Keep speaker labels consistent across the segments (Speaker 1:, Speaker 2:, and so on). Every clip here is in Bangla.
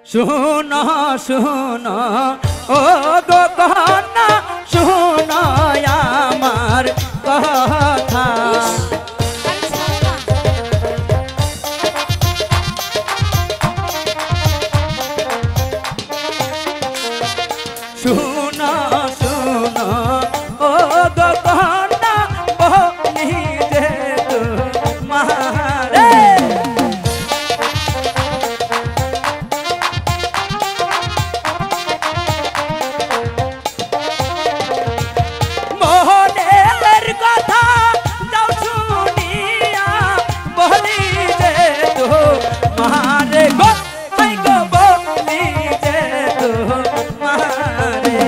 Speaker 1: শোনো শোনো ও গো কন্যা শোনো আমার কথা শোনো শোনো ও গো কন্যা বলি যে তোমারে মোহনের কথা দাও শুনিয়া বলি যে তোমারে গো হাই গো বলি যে তোমারে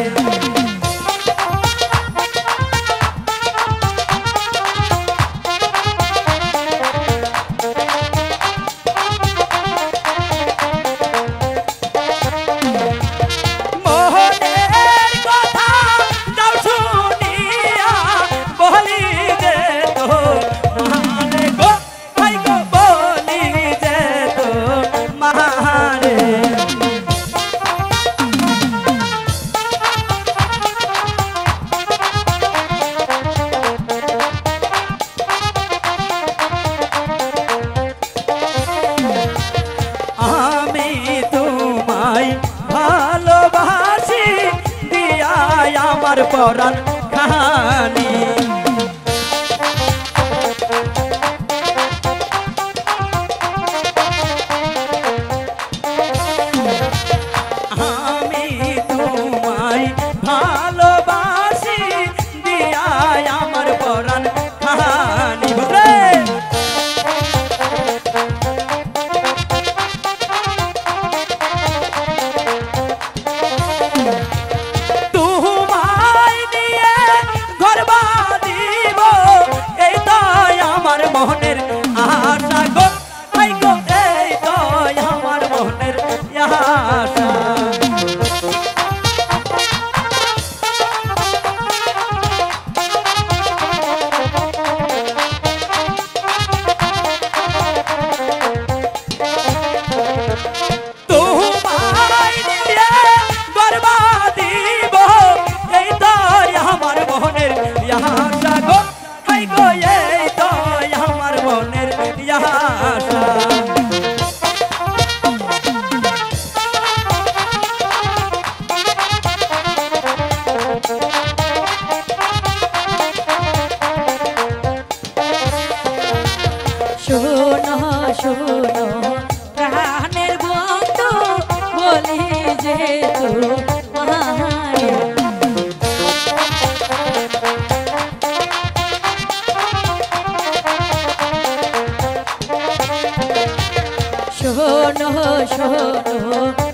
Speaker 1: মোহনের কথা দাও শুনিয়া বলি যে তোমারে গো হাই গো বলি যে তোমারে আমি তোমায় ভালোবাসি দিয়াই আমার পরাণ খানি আমি তোমায় ভালোবাসি দিয়াই আমার পরাণ খানি বলে তোমায় নিয়ে ঘর বাঁধিব এই তো আমার মনের আশা গো হাই গো এই তো আমার মনের আশা তোমায় নিয়ে ঘর বাঁধিব এই তো আমার মনের আশা গো হাই গো এই তো আমার মনের আশা
Speaker 2: শোনো শোনো প্রাণের বন্ধু বলি যে তোমারে শোনো শোনো